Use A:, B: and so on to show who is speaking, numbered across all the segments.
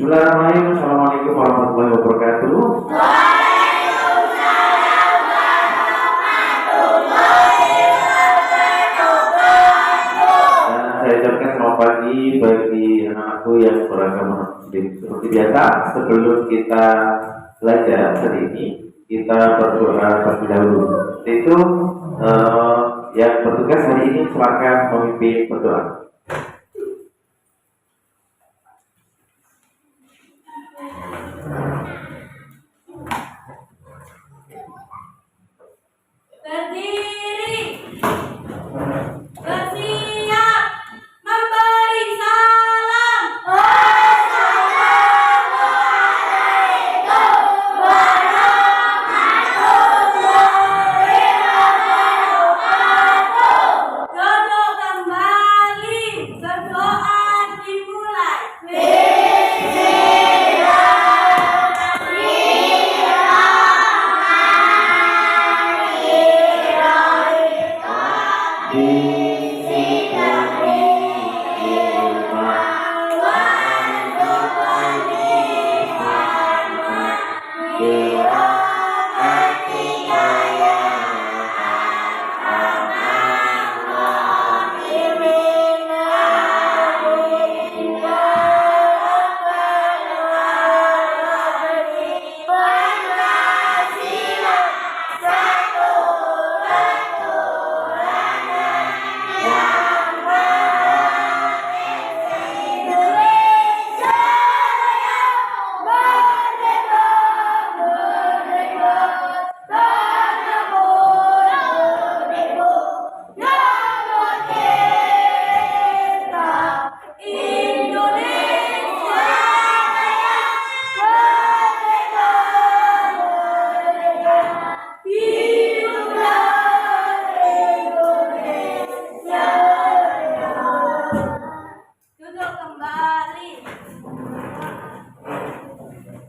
A: Bismillahirrahmanirrahim. Assalamualaikum warahmatullahi wabarakatuh. Dan saya ucapkan selamat pagi bagi anak-anakku yang beragama Muslim. Seperti biasa, sebelum kita belajar hari ini, kita berdoa terlebih dahulu. Itu yang bertugas hari ini silakan memimpin berdoa.
B: Berdiri, bersiap, memberi salam. Wassalamualaikum warahmatullahi wabarakatuh. Duduk kembali, berdoa dimulai.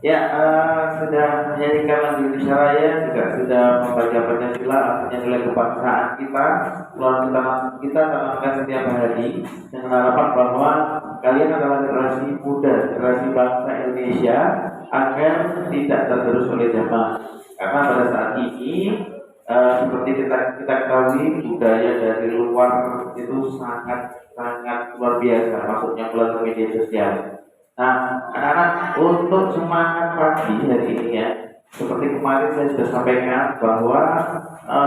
A: Ya, sudah menyanyikan lagu Indonesia Raya, juga sudah membaca Pancasila, artinya nilai kebangsaan kita, kita tanamkan setiap hari dengan harapan bahwa kalian adalah generasi muda, generasi bangsa Indonesia agar tidak tergerus oleh zaman. Karena pada saat ini seperti kita ketahui, budaya dari luar itu sangat luar biasa, masuknya melalui media sosial. Nah, anak-anak, untuk semangat pagi hari ini ya, seperti kemarin saya sudah sampaikan bahwa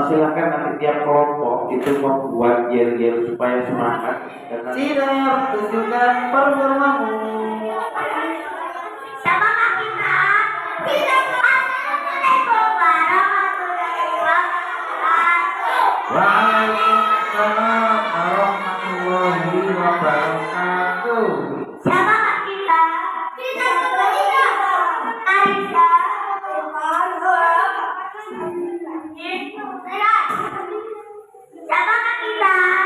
A: silakan nanti tiap kelompok itu membuat yel-yel supaya semangat. Tidak, tunjukkan performamu.
B: Sama kita, tidak. Assalamualaikum warahmatullahi wabarakatuh.
A: Waalaikumsalam warahmatullahi wabarakatuh.
B: Sama kita, tidak berbeda. Aisyah, sama kita,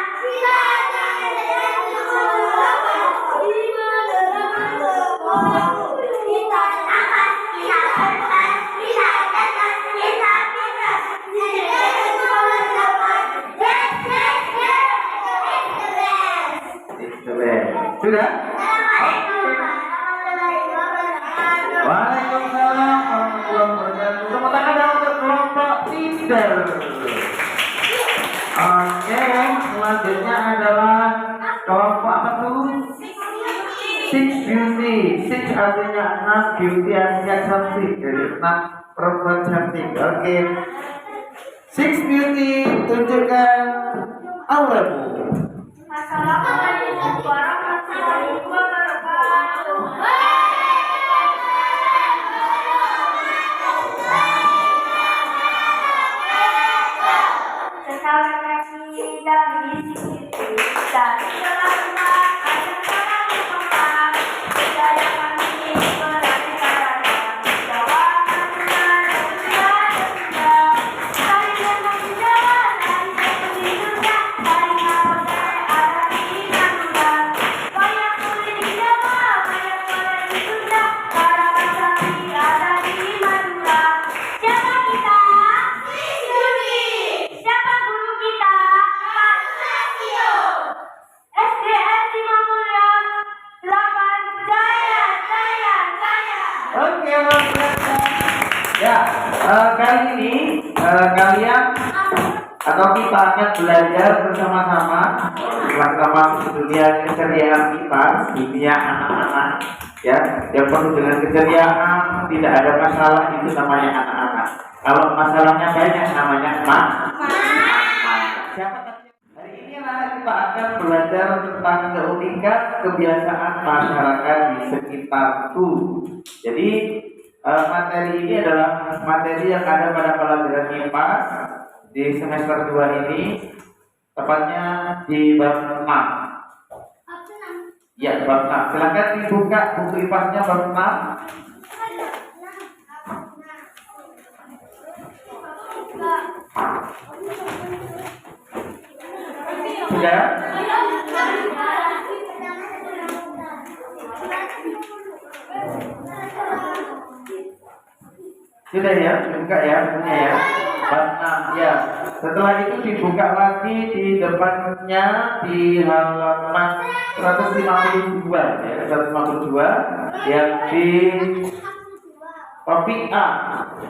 A: Sudah? Waalaikumsalam warahmatullahi wabarakatuh. Tepuk tangan dong untuk kelompok leader. Oke, selanjutnya adalah kelompok apa tuh? Six Beauty. Six artinya 6, beauty artinya cantik. Jadi 6 perempuan cantik. Oke. Six Beauty, tunjukkan auramu.
B: Assalamualaikum warahmatullahi wabarakatuh. Sesawan kaki dari kita selama ada orang memang saya kami berani caranya jawaban benar dari yang menjalan dari dunia dari apa saya ada di kandungan banyak kulit
A: Ya, kali ini kalian atau kita akan belajar bersama-sama dunia keceriaan kita, dunia anak-anak. Ya, yang penuh dengan keceriaan, tidak ada masalah, itu namanya anak-anak. Kalau masalahnya banyak, namanya mak. Hari ini kita akan belajar tentang keunikan kebiasaan masyarakat di sekitarku. Jadi materi ini adalah materi yang ada pada pelajaran IPA di semester 2 ini, tepatnya di bab 6. Ya, bab 6. Silakan dibuka buku IPA-nya bab 6. Sudah? Sudah ya, dibuka ya, bukunya ya. Bab 6 ya. Setelah itu dibuka lagi di depannya di halaman 152 ya, 152 yang di topik A,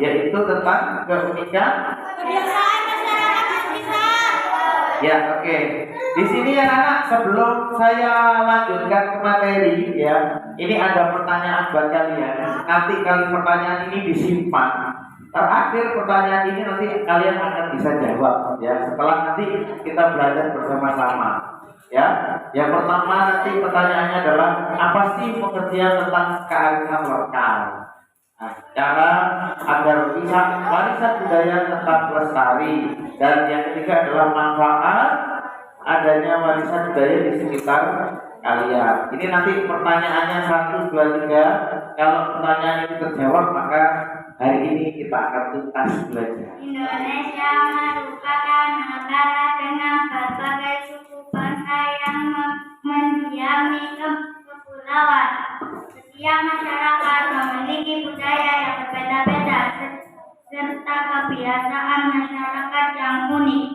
A: yaitu tentang keunikan
B: Kebiasaan masyarakat di sekitar.
A: ya. Oke. Di sini ya anak, sebelum saya lanjutkan ke materi ya, ini ada pertanyaan buat kalian. Nanti kali pertanyaan ini disimpan. Terakhir pertanyaan ini nanti kalian akan bisa jawab ya, setelah nanti kita belajar bersama-sama. Ya, yang pertama nanti pertanyaannya adalah apa sih pengertian tentang kearifan lokal? Nah, cara agar bisa warisan budaya tetap lestari, dan yang ketiga adalah manfaat adanya warisan budaya di sekitar kalian. Ini nanti pertanyaannya 1, 2, 3. Kalau pertanyaan ini terjawab, maka hari ini kita akan tuntas belajar.
B: Indonesia merupakan negara dengan berbagai suku bangsa yang mendiami kepulauan. Setiap masyarakat memiliki budaya yang berbeda-beda serta kebiasaan masyarakat yang unik.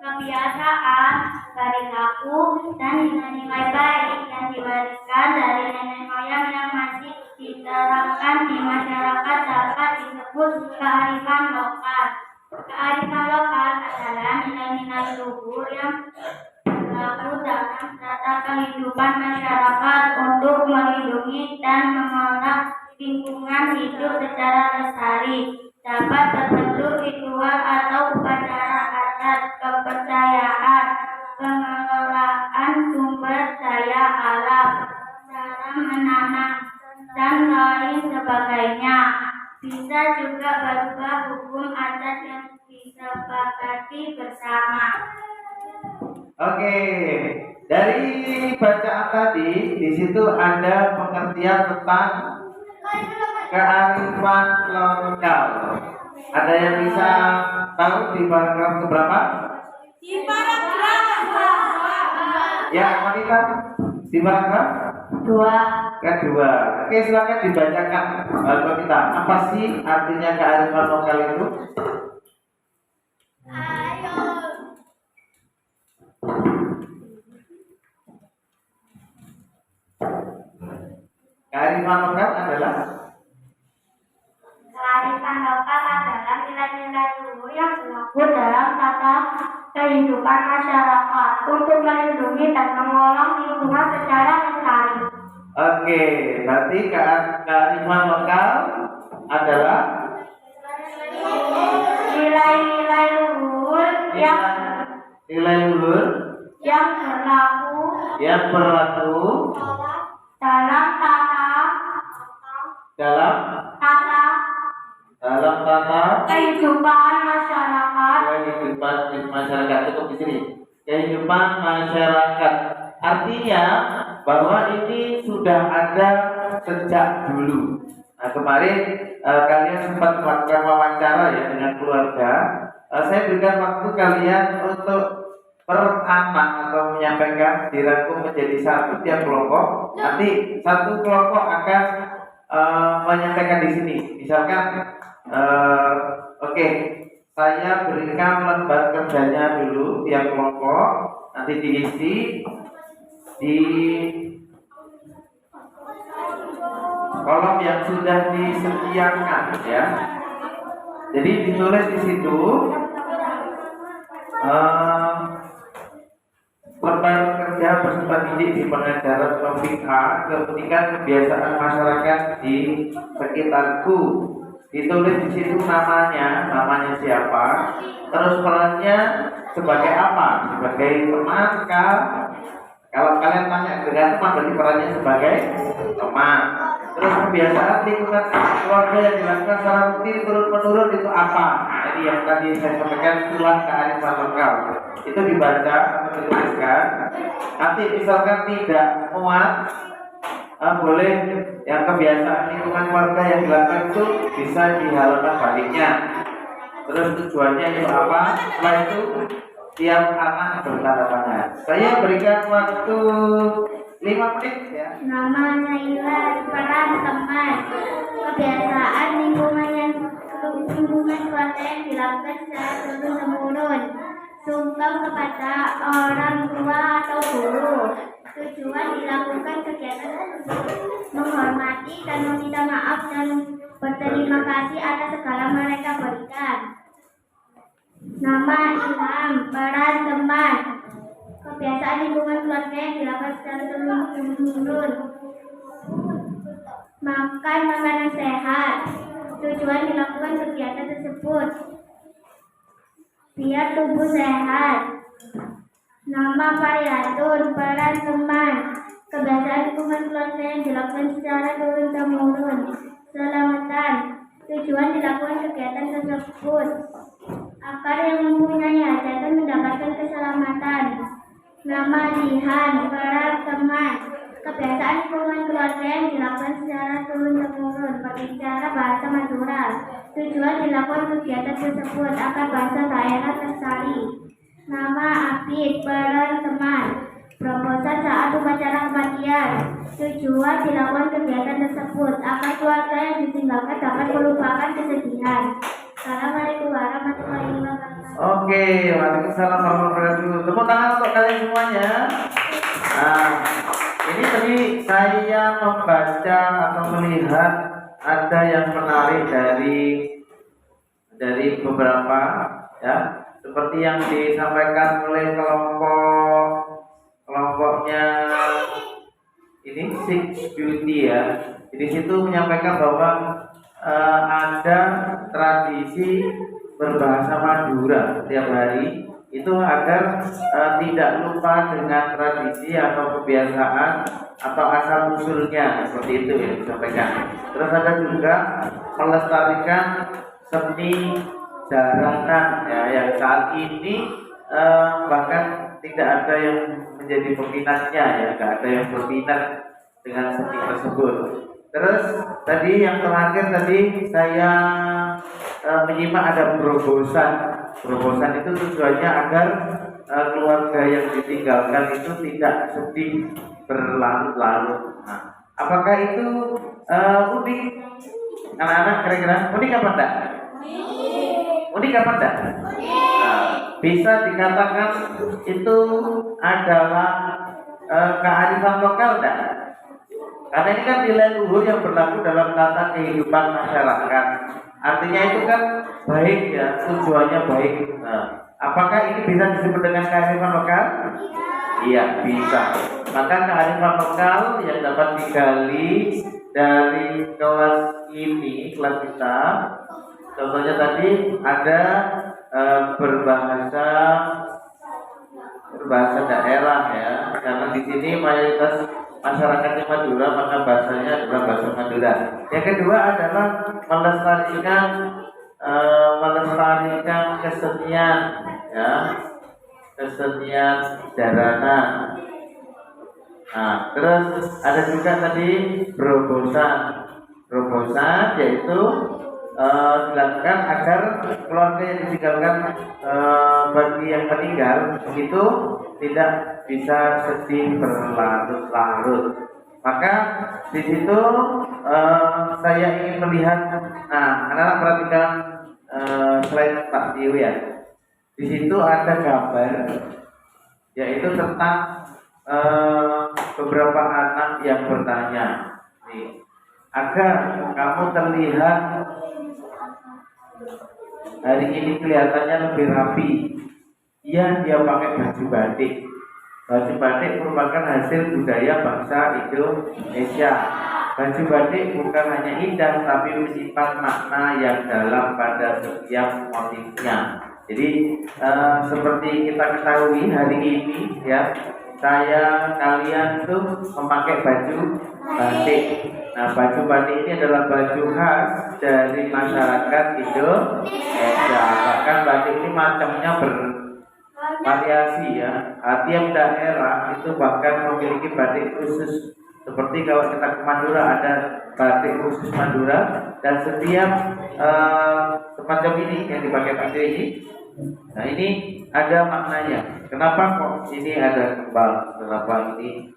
B: Kebiasaan, perilaku, dan nilai-nilai baik yang diwariskan dari nenek moyang yang masih diterapkan di masyarakat dapat disebut kearifan lokal. Kearifan lokal adalah nilai-nilai luhur yang berlaku dalam tata kehidupan masyarakat untuk melindungi dan mengelola lingkungan hidup secara lestari. Dapat berbentuk ritual atau upacara adat, kepercayaan, pengelolaan sumber daya alam, cara menanam, dan lain sebagainya. Bisa juga berupa hukum adat yang disepakati bersama.
A: Oke, dari bacaan tadi di situ ada pengertian tentang kearifan lokal. Ada yang bisa tahu di paragraf keberapa?
B: Di paragraf
A: Ya, wanita di paragraf kedua. Oke, silakan dibacakan buat kita. Apa sih artinya kearifan lokal itu? Kearifan lokal adalah
B: Kearifan lokal adalah nilai-nilai luhur yang berlaku dalam tata kehidupan masyarakat untuk melindungi dan mengelola lingkungan secara lestari.
A: Oke, berarti kearifan lokal adalah
B: Nilai-nilai luhur
A: nilai luhur
B: yang berlaku dalam
A: tata
B: kehidupan masyarakat.
A: kehidupan masyarakat. Cukup di sini. Kehidupan masyarakat. Artinya bahwa ini sudah ada sejak dulu. Nah, kemarin kalian sempat melakukan wawancara ya dengan keluarga. Saya berikan waktu kalian untuk per anak atau menyampaikan dirangkum menjadi satu tiap kelompok. Nanti satu kelompok akan menyampaikan di sini. Misalkan, oke, saya berikan lembar kerjanya dulu tiap kelompok. Nanti diisi di kolom yang sudah disediakan ya. Jadi ditulis di situ lembaga kerja peserta didik di pengajaran topik A, kepentingan kebiasaan masyarakat di sekitarku. Ditulis di situ namanya siapa, terus perannya sebagai apa, sebagai teman kah? Kalau kalian tanya dengan teman, berarti perannya sebagai teman. Terus kebiasaan lingkungan keluarga yang dilakukan secara rutin turun menurun itu apa? Jadi yang tadi saya sampaikan itulah kearifan lokal. Itu dibaca atau dituliskan. Nanti misalkan tidak muat, boleh yang kebiasaan lingkungan keluarga yang dilakukan itu bisa di halaman baliknya. Terus tujuannya itu apa? Setelah itu tiap anak bertanda tangan. Saya berikan waktu 5 menit ya.
B: Nama Naila, peran teman, kebiasaan lingkungan keluarga yang dilakukan secara turun temurun, sungkem kepada orang tua atau guru. Tujuan dilakukan kegiatan menghormati dan meminta maaf dan berterima kasih atas segala mereka berikan. Nama Ilham, peran teman, kebiasaan lingkungan keluarga yang dilakukan secara turun-temurun, makan makanan sehat. Tujuan dilakukan kegiatan tersebut biar tubuh sehat. Nama Faryatun, peran teman, kebiasaan lingkungan keluarga yang dilakukan secara turun-temurun, selamatan. Tujuan dilakukan kegiatan tersebut agar yang mempunyai hajatan mendapatkan keselamatan. Nama Jihan, peran teman, kebiasaan lingkungan keluarga yang dilakukan secara turun-temurun, berbicara bahasa Madura. Tujuan dilakukan kegiatan tersebut agar bahasa daerah lestari. Nama Abid, peran teman, berobosan saat upacara kematian. Tujuan dilakukan kegiatan tersebut agar keluarga yang ditinggalkan dapat melupakan kesedihan. Assalamualaikum warahmatullahi wabarakatuh.
A: Oke, waalaikumsalam warahmatullahi wabarakatuh. Tepuk tangan untuk kalian semuanya. Nah, ini tadi saya membaca atau melihat ada yang menarik dari beberapa ya, seperti yang disampaikan oleh kelompoknya ini Six Beauty ya. Di situ menyampaikan bahwa ada tradisi berbahasa Madura setiap hari itu agar tidak lupa dengan tradisi atau kebiasaan atau asal usulnya, seperti itu yang disampaikan. Terus ada juga melestarikan seni jaranan ya, yang saat ini bahkan tidak ada yang menjadi peminatnya ya, tidak ada yang berminat dengan seni tersebut. Terus tadi yang terakhir tadi saya menyimak ada berobosan. Berobosan itu tujuannya agar keluarga yang ditinggalkan itu tidak sedih berlarut-larut. Nah, apakah itu unik? Anak-anak kira-kira unik apa enggak? Unik apa enggak? Nah, bisa dikatakan itu adalah kearifan lokal enggak? Karena ini kan nilai luhur yang berlaku dalam tata kehidupan masyarakat. Artinya itu kan baik ya, tujuannya baik. Nah, apakah ini bisa disebut dengan kearifan lokal? Iya, bisa. Maka kearifan lokal yang dapat digali dari kelas ini, kelas kita, contohnya tadi ada berbahasa daerah ya. Karena di sini mayoritas masyarakatnya Madura, maka bahasanya adalah bahasa Madura. Yang kedua adalah melestarikan kesenian ya, kesenian jaranan. Nah, terus ada juga tadi berobosan yaitu dilakukan agar keluarga yang ditinggalkan bagi yang meninggal itu tidak bisa sedih berlarut-larut. Maka di situ saya ingin melihat, nah anak-anak perhatikan slide Pak Tio ya. Di situ ada gambar, yaitu tentang beberapa anak yang bertanya. Nih, agar kamu terlihat hari ini kelihatannya lebih rapi. Iya, dia pakai baju batik. Baju batik merupakan hasil budaya bangsa Indonesia. Baju batik bukan hanya indah, tapi menyimpan makna yang dalam pada setiap motifnya. Jadi seperti kita ketahui hari ini ya, saya kalian tuh memakai baju batik. Nah, baju batik ini adalah baju khas dari masyarakat Indonesia. Bahkan batik ini macamnya bervariasi ya. Tiap daerah itu bahkan memiliki batik khusus. Seperti kalau kita ke Madura ada batik khusus Madura, dan setiap semacam ini yang dipakai Pak ini. Nah, ini ada maknanya. Kenapa kok ini ada kembang? Kenapa ini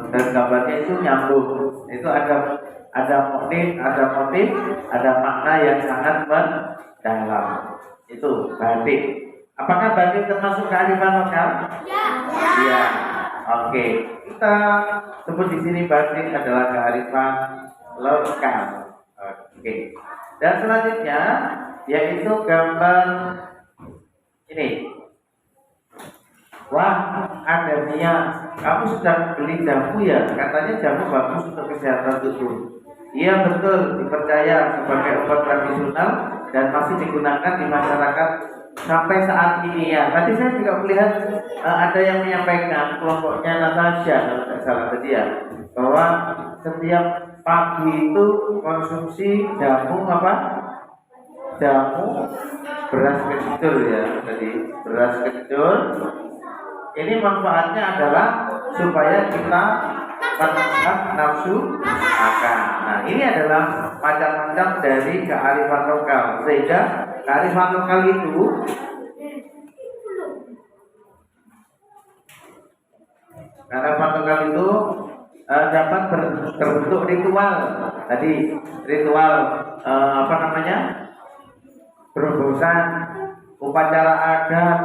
A: dan gambarnya itu nyambung? Itu ada motif, ada makna yang sangat mendalam. Itu batik. Apakah batik termasuk kearifan lokal? Ya. Oke. Kita sebut di sini batik adalah kearifan lokal. Oke. Dan selanjutnya yaitu gambar ini. Wah, ada Mia, kamu sudah beli jamu ya? Katanya jamu bagus untuk kesehatan tubuh. Iya betul, dipercaya sebagai obat tradisional dan masih digunakan di masyarakat sampai saat ini ya. Tadi saya juga melihat ada yang menyampaikan kelompoknya Natasha kalau tidak salah tadi ya, bahwa setiap pagi itu konsumsi jamu apa? Jamu beras kencur ya, tadi beras kencur. Ini manfaatnya adalah supaya kita menekan nafsu makan. Nah, ini adalah macam-macam dari kearifan lokal. Sehingga kearifan lokal itu dapat berbentuk ritual. Tadi ritual berobosan, upacara adat,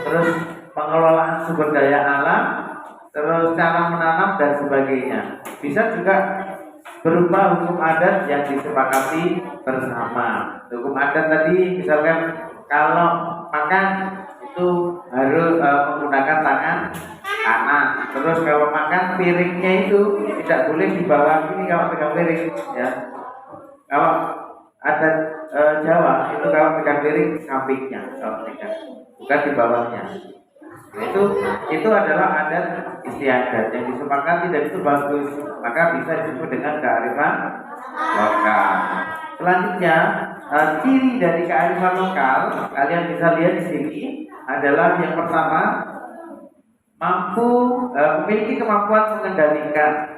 A: terus pengelolaan sumber daya alam, terus cara menanam dan sebagainya. Bisa juga berupa hukum adat yang disepakati bersama. Hukum adat tadi misalkan kalau makan itu harus menggunakan tangan kanan. Terus kalau makan piringnya itu tidak boleh di bawah ini kalau pegang piring ya. Kalau adat Jawa itu kalau pegang piring sampingnya, bukan di bawahnya. Itu adalah adat istiadat yang disepakati dan itu bagus, maka bisa disebut dengan kearifan lokal. Selanjutnya ciri dari kearifan lokal kalian bisa lihat di sini adalah yang pertama memiliki kemampuan mengendalikan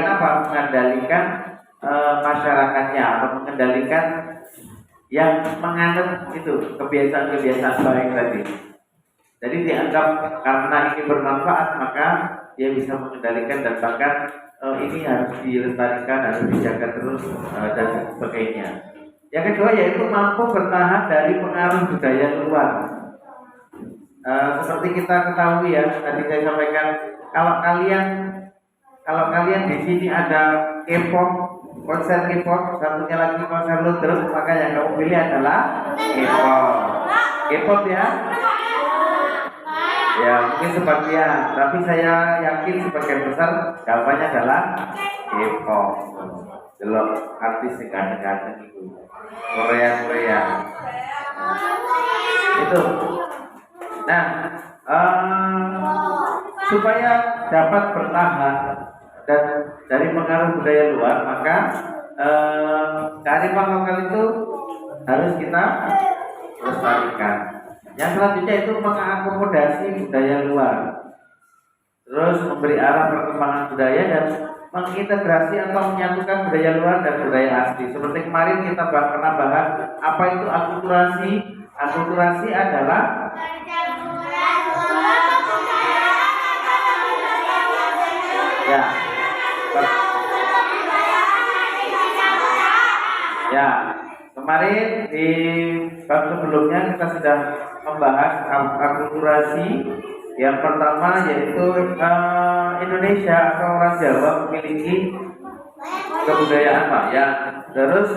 A: apa? Mengendalikan masyarakatnya atau mengendalikan yang menganut itu kebiasaan-kebiasaan baik tadi. Jadi dianggap karena ini bermanfaat maka dia bisa mengendalikan dan bahkan ini harus dilestarikan, harus dijaga terus dan sebagainya. Yang kedua yaitu mampu bertahan dari pengaruh budaya luar. Seperti kita ketahui ya, tadi saya sampaikan kalau kalian di sini ada K-pop, konser K-pop, satunya lagi konser Luther, maka yang kamu pilih adalah K-pop ya. Ya mungkin sebagian, tapi saya yakin sebagian besar jawabannya adalah K-pop. Delok artis ganteng-ganteng itu Korea itu. Nah, supaya dapat bertahan dan dari pengaruh budaya luar, maka kearifan lokal itu harus kita lestarikan. Yang selanjutnya itu mengakomodasi budaya luar, terus memberi arah perkembangan budaya dan mengintegrasi atau menyatukan budaya luar dan budaya asli. Seperti kemarin kita pernah bahas apa itu akulturasi. Akulturasi adalah kemarin di bab sebelumnya kita sudah membahas akulturasi. Yang pertama yaitu Indonesia atau orang Jawa memiliki kebudayaan Maya. Terus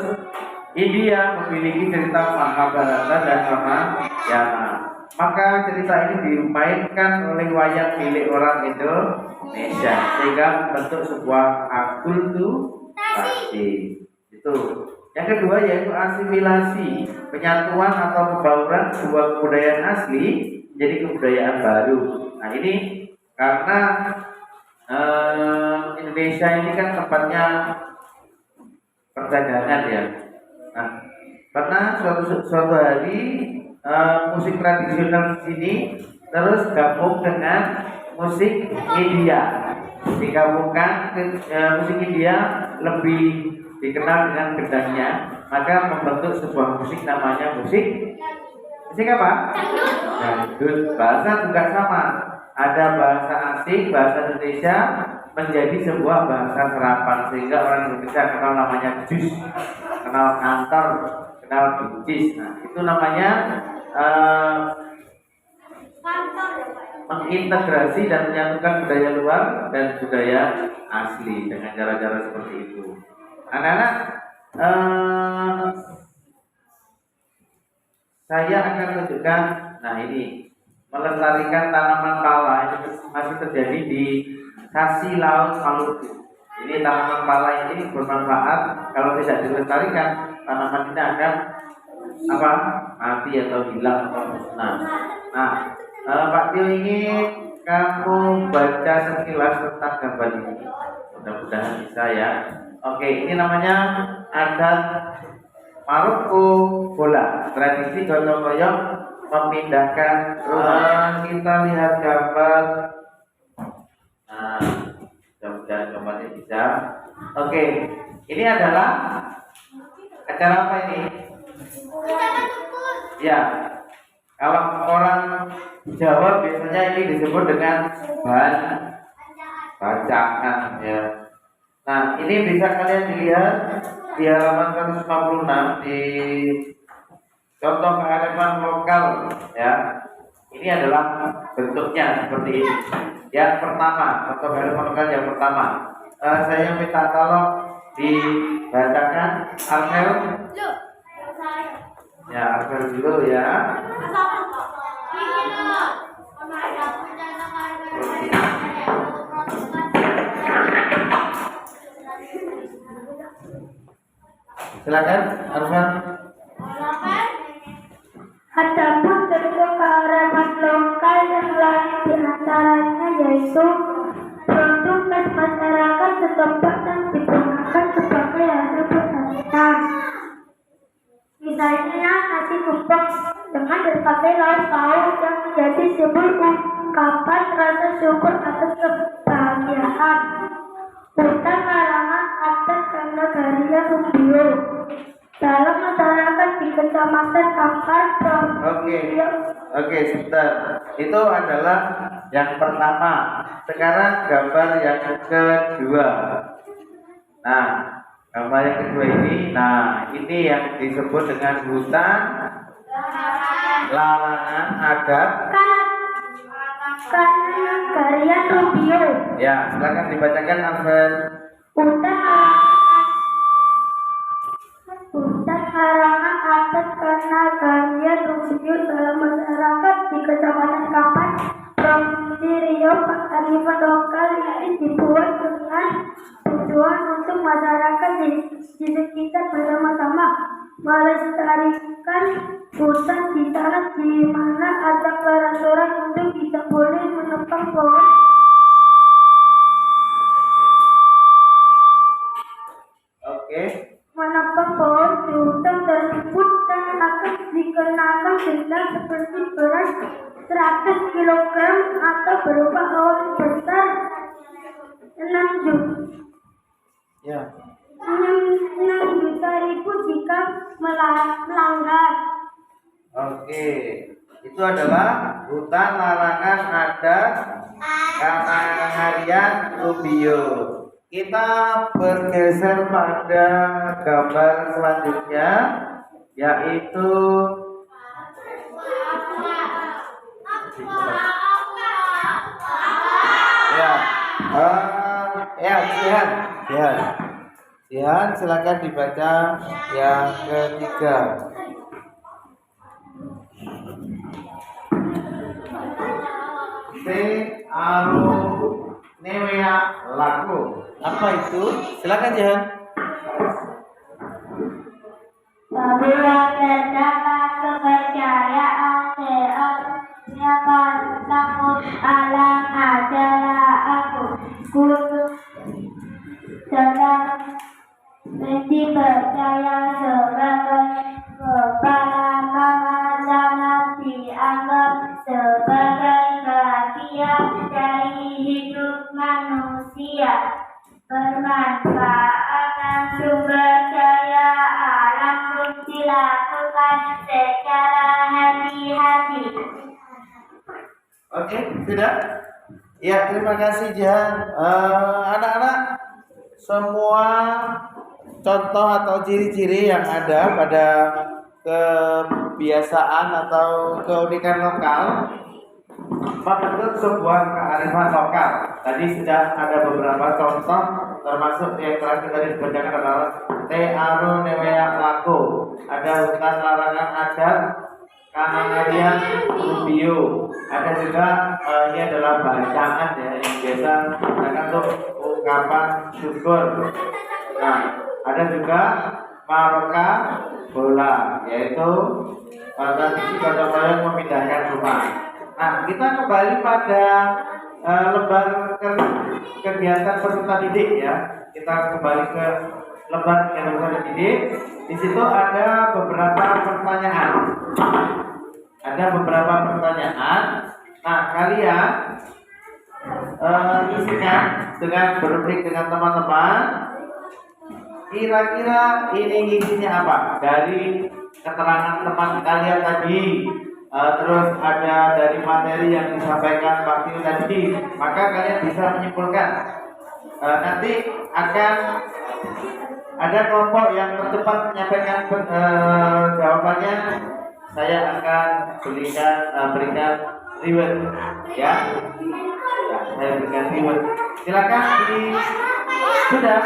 A: India memiliki cerita Mahabharata dan Ramayana. Maka cerita ini dimainkan oleh wayang milik orang Indonesia sehingga membentuk sebuah akulturasi. Itu. Yang kedua yaitu asimilasi, penyatuan atau pembauran sebuah kebudayaan asli menjadi kebudayaan baru. Nah ini karena Indonesia ini kan tempatnya perdagangan ya. Nah, karena suatu hari musik tradisional di sini terus gabung dengan musik India. Digabungkan musik India lebih dikenal dengan gendangnya, maka membentuk sebuah musik namanya musik apa? Dangdut. Bahasa juga sama. Ada bahasa asing, bahasa Indonesia menjadi sebuah bahasa serapan sehingga orang Indonesia kenal namanya jus, kenal kantor, kenal buncis. Nah, itu namanya mengintegrasi dan menyatukan budaya luar dan budaya asli dengan cara-cara seperti itu. Anak-anak, saya akan tunjukkan. Nah ini melestarikan tanaman pala ini masih terjadi di Sasi Laut Maluku. Ini tanaman pala ini bermanfaat. Kalau tidak dilestarikan, tanaman ini akan apa? Mati atau hilang atau musnah. Nah, Pak Tio ingin kamu baca sekilas tentang gambar ini. Mudah-mudahan bisa ya. Oke, ini namanya adat Maroko bola. Tradisi gotong royong memindahkan rumah. Kita lihat gambar. Nah, mudah-mudahan gambarnya bisa. Oke, ini adalah acara apa ini? Ya, kalau orang Jawa biasanya ini disebut dengan bacaan ya. Nah, ini bisa kalian dilihat di halaman 156 di contoh kearifan lokal ya. Ini adalah bentuknya seperti ini. Yang pertama, contoh kearifan lokal yang pertama. Saya minta tolong dibacakan Arvel. Ya, Arvel dulu ya. Silakan, Arman.
B: Adapun bentuk kearifan lokal yang lain diantaranya yaitu produk khas masyarakat setempat yang digunakan sebagai hasil pertanian. Misalnya nasi tumpeng dengan berbagai lauk pauk yang menjadi simbol ungkapan rasa syukur atas kebahagiaan. Hutan larangan adat karena Garia Rubio dalam masyarakat di Kecamatan Kampar.
A: Oke, sebentar. Itu adalah yang pertama. Sekarang gambar yang kedua. Nah, gambar yang kedua ini, nah ini yang disebut dengan hutan larangan adat
B: karena Garia Rubio.
A: Ya, silakan dibacakan Alfred.
B: Hutan larangan adat karena Garia Rubio dalam masyarakat di Kecamatan Kampar, Provinsi Riau. Kearifan lokal ini dibuat dengan tujuan untuk masyarakat di sekitar bersama-sama melestarikan hutan di sana di mana ada peraturan untuk tidak boleh menebang pohon. Menebang pohon di hutan tersebut dan akan dikenakan denda seperti beras 100 kg atau berupa pohon besar 6 juta ribu jika melanggar.
A: Oke, itu adalah hutan larangan adat karena Harian Rubio. Kita bergeser pada gambar selanjutnya, yaitu lihat. Jihan, silakan dibaca yang ketiga. Te aru nevea laku. Apa itu? Silakan Jihan.
B: Apabila terdapat kepercayaan siapa takut alam adalah aku. Guru sedang dipercaya sebagai kepala mama sangat dianggap sebagai bagian dari hidup manusia. Pemanfaatan sumber daya alam pun dilakukan secara hati-hati.
A: Oke, sudah? Ya, terima kasih Jihan. Anak-anak, semua contoh atau ciri-ciri yang ada pada kebiasaan atau keunikan lokal membentuk sebuah kearifan lokal. Tadi sudah ada beberapa contoh, termasuk yang terakhir tadi dibacakan adalah Te aru nevea laku. Ada hutan larangan adat Kanangarian Rubio. Ada juga ini adalah bacaan ya yang biasa digunakan untuk ungkapan syukur. Nah, ada juga Maroka bola, yaitu tradisi gotong royong memindahkan rumah. Nah, kita kembali pada lembar kegiatan peserta didik ya. Kita kembali ke lembar kegiatan peserta didik. Di situ ada beberapa pertanyaan. Nah, kalian isikan dengan berpikir dengan teman-teman. Kira-kira ini isinya apa? Dari keterangan teman kalian tadi, terus ada dari materi yang disampaikan Pak Tio tadi, maka kalian bisa menyimpulkan. Nanti akan ada kelompok yang tercepat menyampaikan jawabannya. Saya akan berikan reward, ya. Saya berikan reward. Silakan sudah.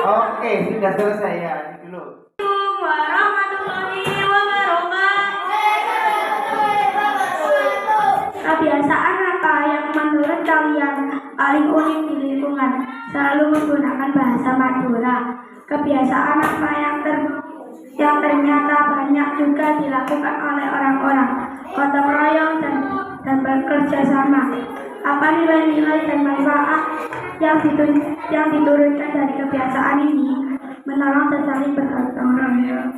A: Oke, sudah selesai ya. Ini dulu.
B: Warahmatullahi wabarakatuh. Kebiasaan apa yang menurut kalian paling unik di lingkungan? Selalu menggunakan bahasa Madura. Kebiasaan apa yang ternyata banyak juga dilakukan oleh orang-orang gotong royong dan bekerja sama. Apa nilai-nilai dan manfaat yang diturunkan dari kebiasaan ini? Menolong dan saling bergotong royong.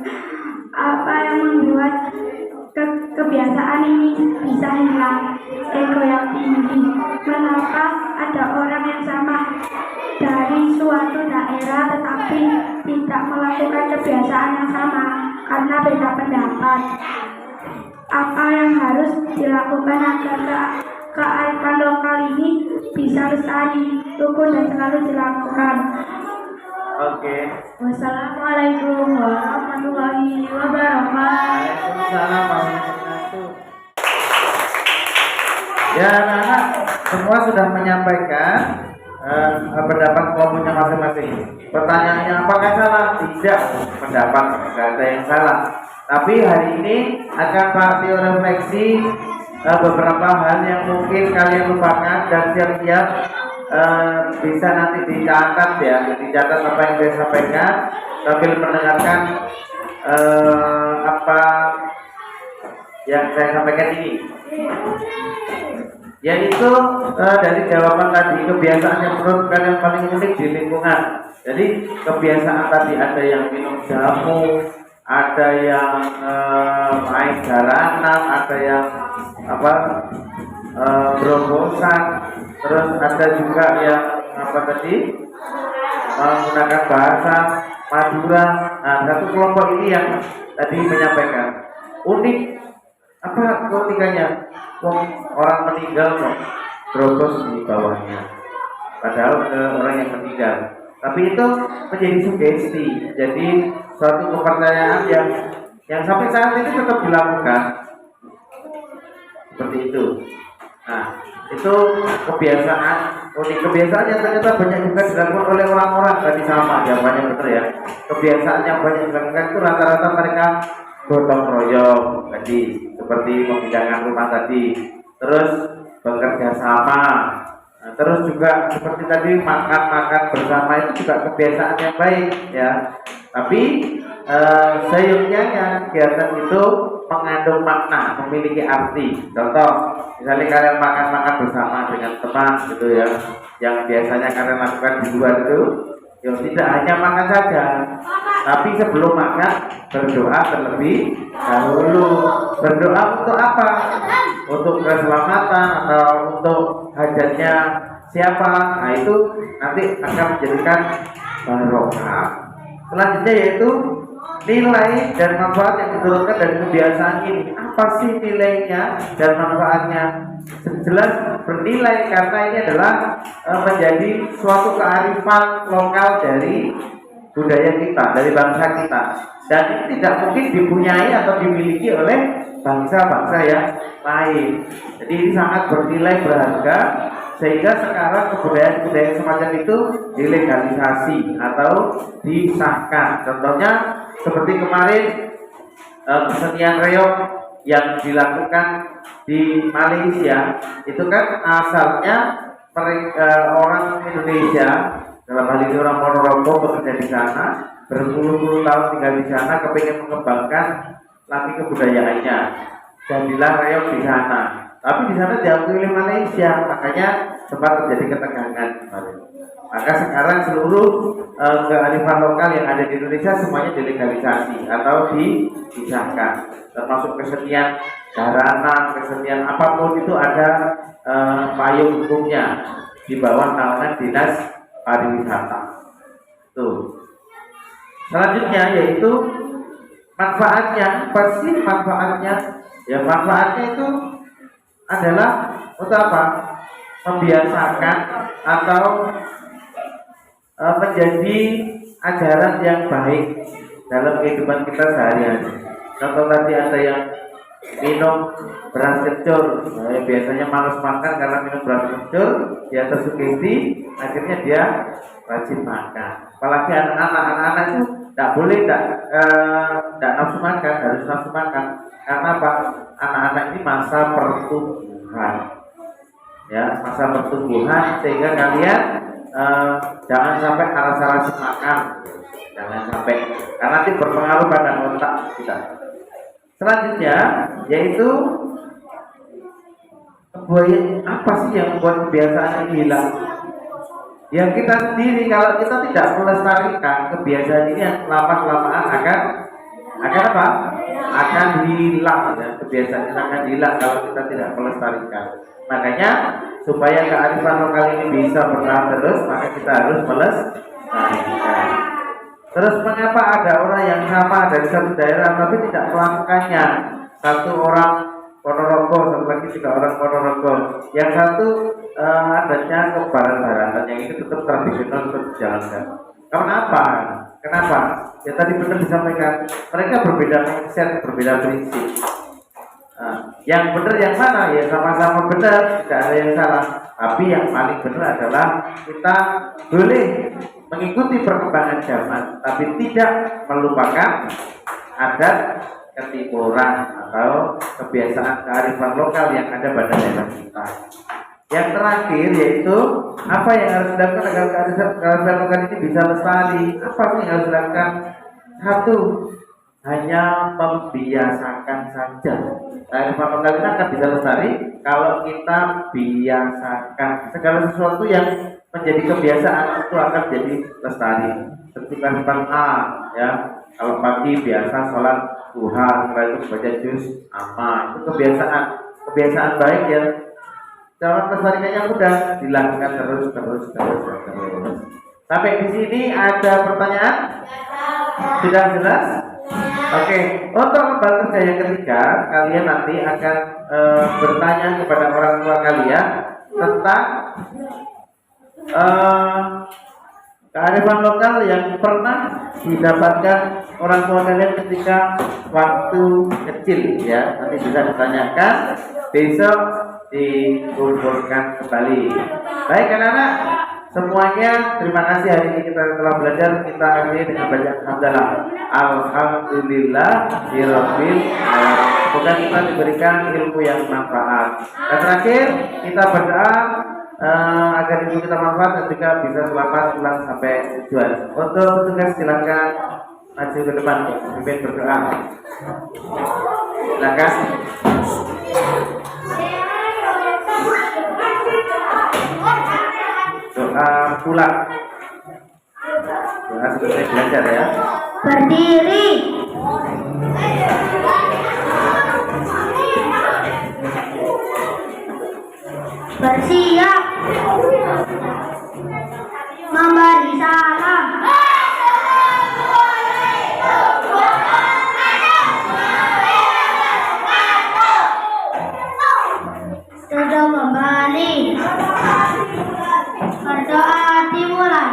B: Apa yang membuat kebiasaan ini bisa hilang? Ego yang tinggi. Mengapa ada orang yang sama dari suatu daerah tetapi tidak melakukan kebiasaan yang sama karena beda pendapat? Apa yang harus dilakukan agar kearifan lokal ini bisa lestari, rukun dan selalu dilakukan?
A: Oke.
B: Wassalamualaikum warahmatullahi wabarakatuh.
A: Waalaikumsalam warahmatullahi wabarakatuh. Ya, anak-anak semua sudah menyampaikan pendapat kelompoknya masing-masing. Pertanyaannya apakah salah? Tidak, pendapat tidak ada yang salah. Tapi hari ini akan Pak Tio refleksi beberapa hal yang mungkin kalian lupakan dan siap-siap bisa nanti dicatat ya, dicatat apa yang saya sampaikan sambil mendengarkan apa yang saya sampaikan ini. Yaitu dari jawaban tadi, kebiasaan yang menurut kalian paling unik di lingkungan. Jadi kebiasaan tadi ada yang minum jamu, ada yang main jalanan, ada yang berombosan, terus ada juga yang menggunakan bahasa Madura. Nah, satu kelompok ini yang tadi menyampaikan unik. Apa keunikannya? Orang meninggal kok terobos di bawahnya, padahal ke orang yang meninggal. Tapi itu menjadi sugesti, jadi suatu kepercayaan yang sampai saat ini tetap dilakukan seperti itu. Nah, itu kebiasaan, unik kebiasaan yang ternyata banyak juga dilakukan oleh orang-orang tadi sama jawabannya betul ya. Kebiasaan yang banyak dilakukan itu rata-rata mereka gotong royong tadi, seperti memindahkan rumah tadi, terus bekerja sama. Nah, terus juga seperti tadi makan-makan bersama itu juga kebiasaan yang baik ya. Tapi seyogyanya kegiatan itu mengandung makna, memiliki arti. Contoh, misalnya kalian makan-makan bersama dengan teman gitu ya, yang biasanya kalian lakukan di luar itu, ya tidak hanya makan saja, tapi sebelum makan berdoa terlebih dahulu. Berdoa untuk apa? Untuk keselamatan atau untuk hajatnya siapa? Nah itu nanti akan menjadikan barokah. Selanjutnya yaitu nilai dan manfaat yang diturunkan dari kebiasaan ini. Apa sih nilainya dan manfaatnya? Jelas bernilai karena ini adalah menjadi suatu kearifan lokal dari budaya kita, dari bangsa kita, dan ini tidak mungkin dipunyai atau dimiliki oleh bangsa-bangsa yang lain. Jadi ini sangat bernilai berharga, sehingga sekarang kebudayaan-kebudayaan semacam itu dilegalisasi atau disahkan. Contohnya seperti kemarin kesenian reog yang dilakukan di Malaysia, itu kan asalnya mereka orang Indonesia, dalam hal ini orang Ponorogo bekerja di sana, berpuluh-puluh tahun tinggal di sana, kepingin mengembangkan lagi kebudayaannya, jadilah reog di sana. Tapi di sana diakui oleh Malaysia, makanya sempat terjadi ketegangan kemarin. Maka sekarang seluruh kearifan lokal yang ada di Indonesia semuanya dilegalisasi atau disahkan, termasuk kesenian jaranan, kesenian apapun itu ada payung hukumnya di bawah naungan dinas pariwisata. Tuh. Selanjutnya yaitu manfaatnya. Apa sih manfaatnya? Ya manfaatnya itu adalah untuk apa? Membiasakan atau menjadi ajaran yang baik dalam kehidupan kita sehari-hari. Contoh tadi ada yang minum beras kencur, biasanya malas makan karena minum beras kencur, dia tersugesti, akhirnya dia rajin makan. Apalagi anak-anak itu tidak boleh tidak nafsu makan, harus nafsu makan. Karena apa? Anak-anak ini masa pertumbuhan, ya masa pertumbuhan, sehingga kalian jangan sampai rasa-rasa makan, jangan sampai, karena nanti berpengaruh pada otak kita. Selanjutnya yaitu apa sih yang membuat kebiasaan ini hilang? Ya kita sendiri, kalau kita tidak melestarikan kebiasaan ini, yang lama-kelamaan akan apa? Akan hilang ya, kebiasaan ini akan hilang kalau kita tidak melestarikan. Makanya supaya kearifan lokal ini bisa bertahan terus, maka kita harus melestarikan. Terus mengapa ada orang yang sama dari satu daerah tapi tidak melakukannya? Satu orang Ponorogo, satu lagi juga orang Ponorogo. Yang satu adanya ke barat-baratan, yang ini tetap tradisional, tetap dijalankan. Kenapa? Kenapa? Ya tadi benar disampaikan, mereka berbeda mindset, berbeda prinsip. Yang benar yang mana? Ya sama-sama benar, tidak ada yang salah. Tapi yang paling benar adalah kita boleh mengikuti perkembangan zaman, tapi tidak melupakan adat ketimuran atau kebiasaan kearifan lokal yang ada pada daerah kita. Yang terakhir yaitu apa yang harus dilakukan agar kearifan lokal ini bisa lestari? Apa sih yang harus dilakukan? Satu, hanya membiasakan saja. Kearifan lokal ini akan bisa lestari kalau kita biasakan. Segala sesuatu yang menjadi kebiasaan itu akan jadi lestari. Seperti kearifan ya, kalau pagi biasa sholat duha, setelah itu baca juz amma, itu kebiasaan baik ya. Cara melestarikannya mudah, dilakukan terus. Sampai di sini ada pertanyaan? Sudah jelas? Oke, untuk lembaga kerja yang ketiga, kalian nanti akan bertanya kepada orang tua kalian tentang kearifan lokal yang pernah didapatkan orang tua kalian ketika waktu kecil ya. Nanti bisa ditanyakan besok dikumpulkan kembali. Baik anak-anak, semuanya terima kasih hari ini kita telah belajar. Kita akhiri dengan baca hamdalah. Alhamdulillah Rabbil alamin. Semoga kita diberikan ilmu yang bermanfaat. Dan terakhir kita berdoa agar ilmu kita manfaat dan juga bisa selamat pulang sampai tujuan. Untuk petugas silakan maju ke depan, pimpin berdoa. Silakan. Doa pulang. Doa seperti belajar ya.
B: Berdiri. Bersiap. Memberi salam. Sudah kembali. Berdoa dimulai.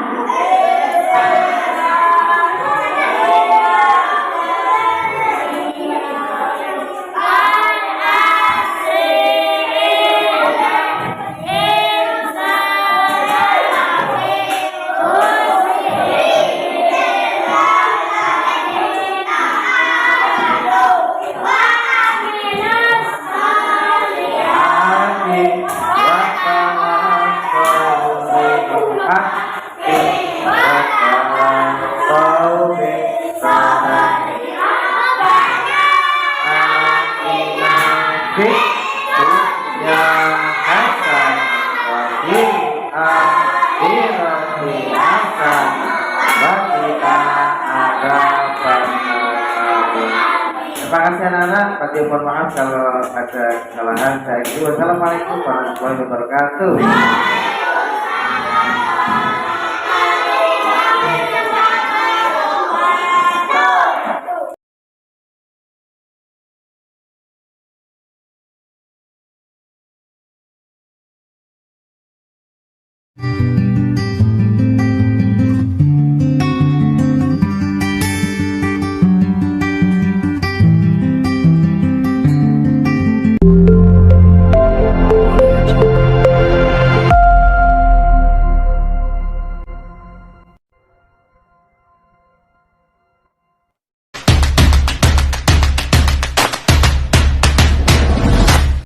A: Terima kasih anak-anak. Pasti mohon maaf kalau ada kesalahan. Saya kira wassalamualaikum warahmatullahi wabarakatuh.